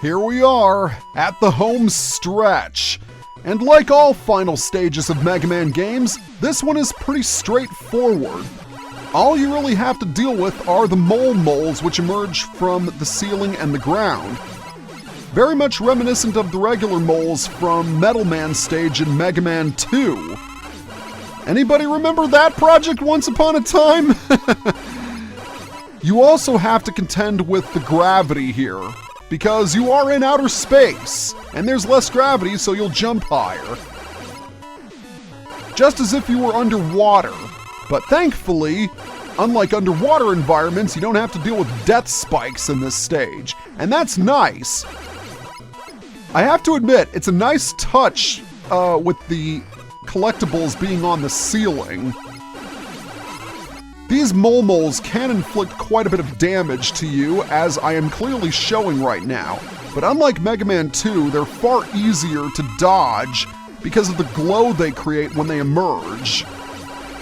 Here we are, at the home stretch. And like all final stages of Mega Man games, this one is pretty straightforward. All you really have to deal with are the Molmoles which emerge from the ceiling and the ground. Very much reminiscent of the regular moles from Metal Man stage in Mega Man 2. Anybody remember that project once upon a time? You also have to contend with the gravity here, because you are in outer space, and there's less gravity, so you'll jump higher. Just as if you were underwater. But thankfully, unlike underwater environments, you don't have to deal with death spikes in this stage, and that's nice. I have to admit, it's a nice touch with the collectibles being on the ceiling. These Molmoles can inflict quite a bit of damage to you, as I am clearly showing right now. But unlike Mega Man 2, they're far easier to dodge because of the glow they create when they emerge.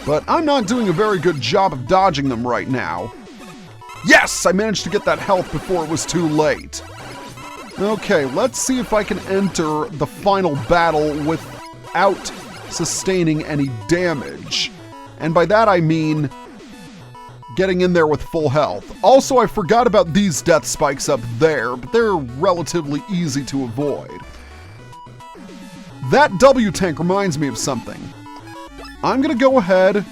But I'm not doing a very good job of dodging them right now. Yes! I managed to get that health before it was too late. Okay, let's see if I can enter the final battle without sustaining any damage. And by that I mean getting in there with full health. Also, I forgot about these death spikes up there, but they're relatively easy to avoid. That W tank reminds me of something. I'm gonna go ahead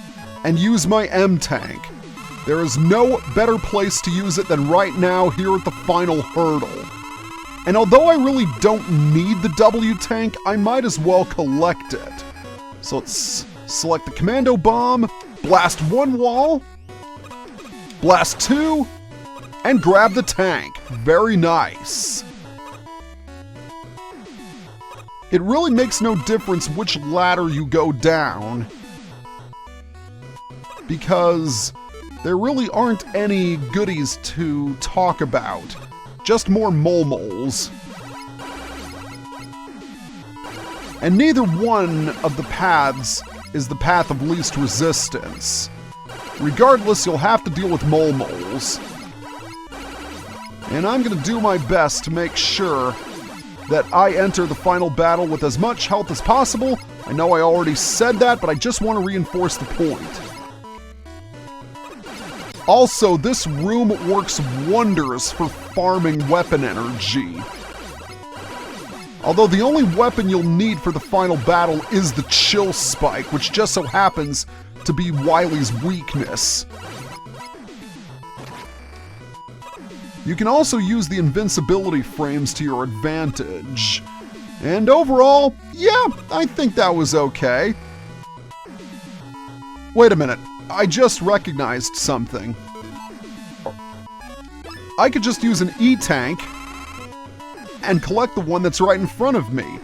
and use my M tank. There is no better place to use it than right now here at the final hurdle. And although I really don't need the W tank, I might as well collect it. So let's select the commando bomb, blast one wall, blast two, and grab the tank. Very nice. It really makes no difference which ladder you go down, because there really aren't any goodies to talk about. Just more Molmoles. And neither one of the paths is the path of least resistance. Regardless, you'll have to deal with Molmoles. And I'm gonna do my best to make sure that I enter the final battle with as much health as possible. I know I already said that, but I just want to reinforce the point. Also, this room works wonders for farming weapon energy. Although the only weapon you'll need for the final battle is the chill spike, which just so happens to be Wily's weakness. You can also use the invincibility frames to your advantage. And overall, yeah, I think that was okay. Wait a minute, I just recognized something. I could just use an E-tank and collect the one that's right in front of me.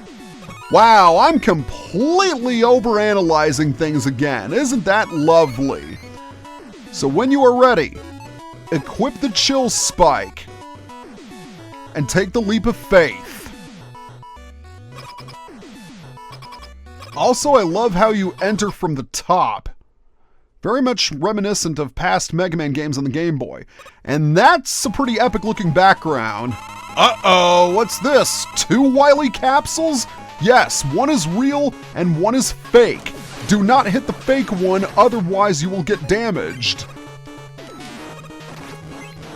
Wow, I'm completely overanalyzing things again. Isn't that lovely? So when you are ready, equip the chill spike and take the leap of faith. Also, I love how you enter from the top. Very much reminiscent of past Mega Man games on the Game Boy. And that's a pretty epic looking background. Uh-oh, what's this? 2 Wily Capsules? Yes, one is real and one is fake. Do not hit the fake one, otherwise you will get damaged.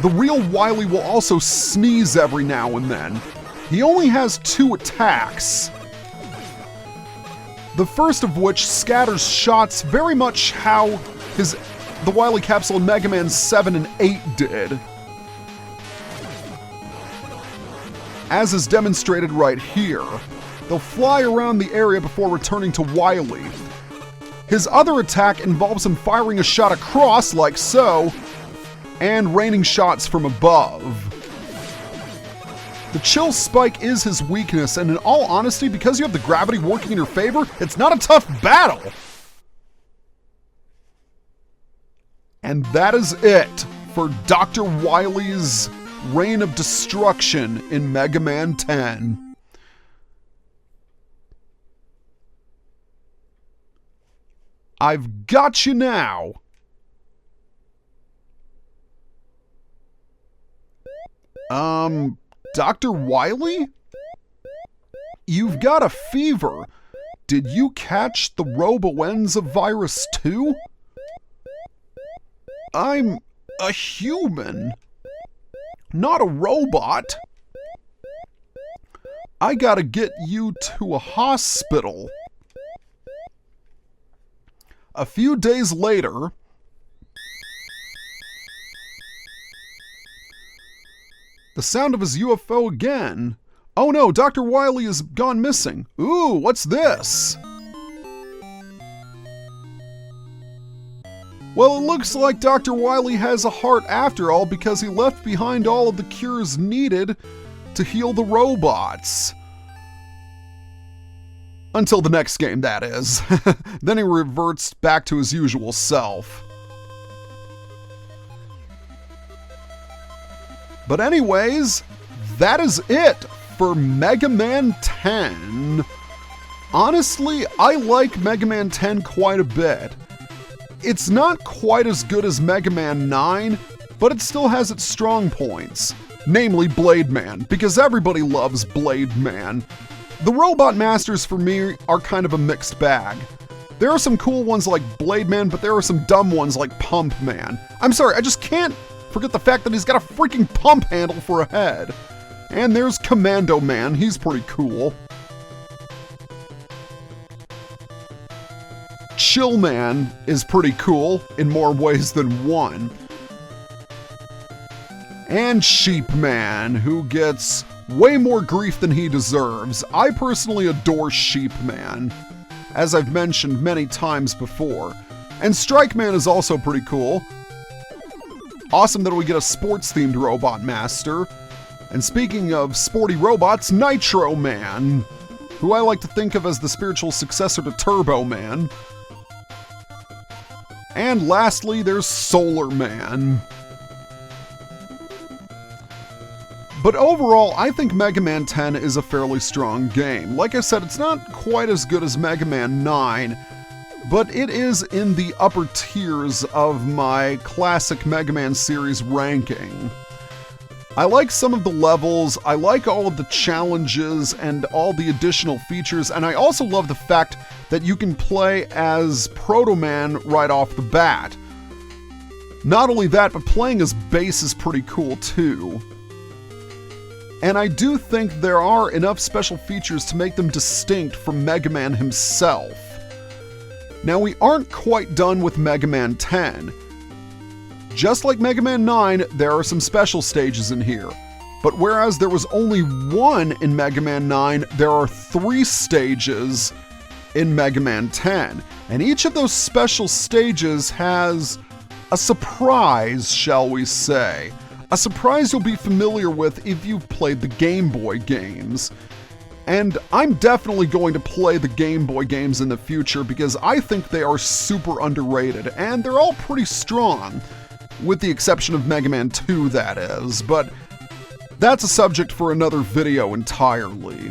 The real Wily will also sneeze every now and then. He only has 2 attacks. The first of which scatters shots very much how the Wily Capsule in Mega Man 7 and 8 did. As is demonstrated right here. They'll fly around the area before returning to Wily. His other attack involves him firing a shot across, like so, and raining shots from above. The chill spike is his weakness, and in all honesty, because you have the gravity working in your favor, it's not a tough battle. And that is it for Dr. Wily's Reign of Destruction in Mega Man 10. I've got you now. Dr. Wily? You've got a fever. Did you catch the roboenza virus too? I'm a human, not a robot. I gotta get you to a hospital. A few days later, the sound of his UFO again. Oh no, Dr. Wily has gone missing. Ooh, what's this? Well, it looks like Dr. Wily has a heart after all because he left behind all of the cures needed to heal the robots. Until the next game, that is. Then he reverts back to his usual self. But anyways, that is it for Mega Man 10. Honestly, I like Mega Man 10 quite a bit. It's not quite as good as Mega Man 9, but it still has its strong points. Namely Blade Man, because everybody loves Blade Man. The Robot Masters for me are kind of a mixed bag. There are some cool ones like Blade Man, but there are some dumb ones like Pump Man. I'm sorry, I just can't forget the fact that he's got a freaking pump handle for a head. And there's Commando Man, he's pretty cool. Chill Man is pretty cool in more ways than one. And Sheep Man, who gets way more grief than he deserves. I personally adore Sheep Man, as I've mentioned many times before. And Strike Man is also pretty cool. Awesome that we get a sports-themed Robot Master. And speaking of sporty robots, Nitro Man, who I like to think of as the spiritual successor to Turbo Man. And lastly, there's Solar Man. But overall, I think Mega Man 10 is a fairly strong game. Like I said, it's not quite as good as Mega Man 9, but it is in the upper tiers of my classic Mega Man series ranking. I like some of the levels, I like all of the challenges and all the additional features, and I also love the fact that you can play as Proto Man right off the bat. Not only that, but playing as Bass is pretty cool too. And I do think there are enough special features to make them distinct from Mega Man himself. Now, we aren't quite done with Mega Man 10. Just like Mega Man 9, there are some special stages in here. But whereas there was only one in Mega Man 9, there are 3 stages in Mega Man 10. And each of those special stages has a surprise, shall we say. A surprise you'll be familiar with if you've played the Game Boy games. And I'm definitely going to play the Game Boy games in the future because I think they are super underrated, and they're all pretty strong, with the exception of Mega Man 2, that is, but that's a subject for another video entirely.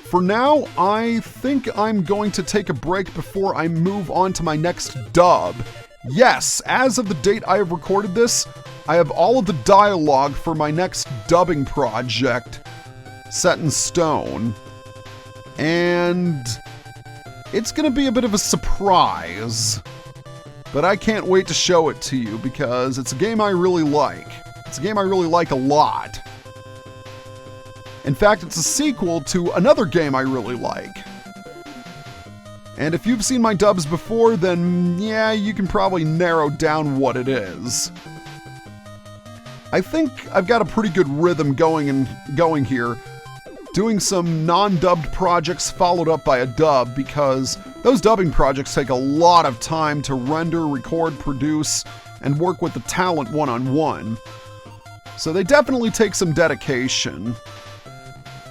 For now, I think I'm going to take a break before I move on to my next dub. Yes, as of the date I have recorded this, I have all of the dialogue for my next dubbing project set in stone. And it's gonna be a bit of a surprise. But I can't wait to show it to you because it's a game I really like. It's a game I really like a lot. In fact, it's a sequel to another game I really like. And if you've seen my dubs before, then yeah, you can probably narrow down what it is. I think I've got a pretty good rhythm going here, doing some non-dubbed projects followed up by a dub, because those dubbing projects take a lot of time to render, record, produce, and work with the talent one-on-one. So they definitely take some dedication.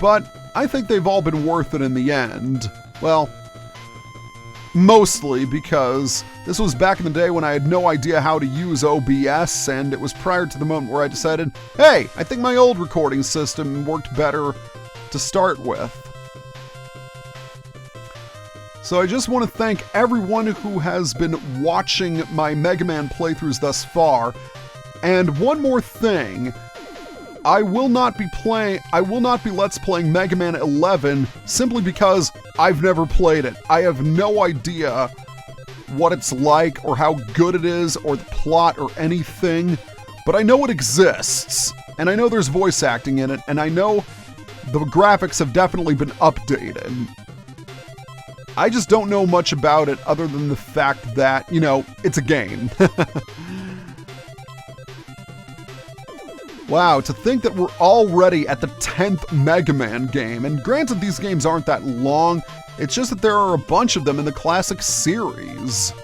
But I think they've all been worth it in the end. Well, mostly because this was back in the day when I had no idea how to use OBS, and it was prior to the moment where I decided, hey, I think my old recording system worked better to start with. So I just want to thank everyone who has been watching my Mega Man playthroughs thus far. And one more thing, I will not be Let's Playing Mega Man 11 simply because I've never played it. I have no idea what it's like or how good it is or the plot or anything, but I know it exists, and I know there's voice acting in it, and I know the graphics have definitely been updated. I just don't know much about it other than the fact that, you know, it's a game. Wow, to think that we're already at the 10th Mega Man game, and granted these games aren't that long, it's just that there are a bunch of them in the classic series.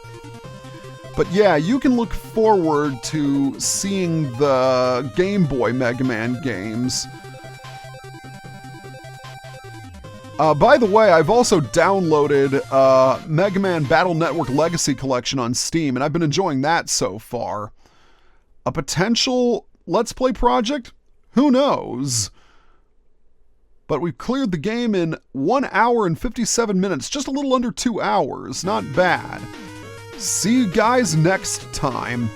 But yeah, you can look forward to seeing the Game Boy Mega Man games. By the way, I've also downloaded Mega Man Battle Network Legacy Collection on Steam, and I've been enjoying that so far. A potential Let's Play project? Who knows? But we've cleared the game in 1 hour and 57 minutes, just a little under 2 hours. Not bad. See you guys next time.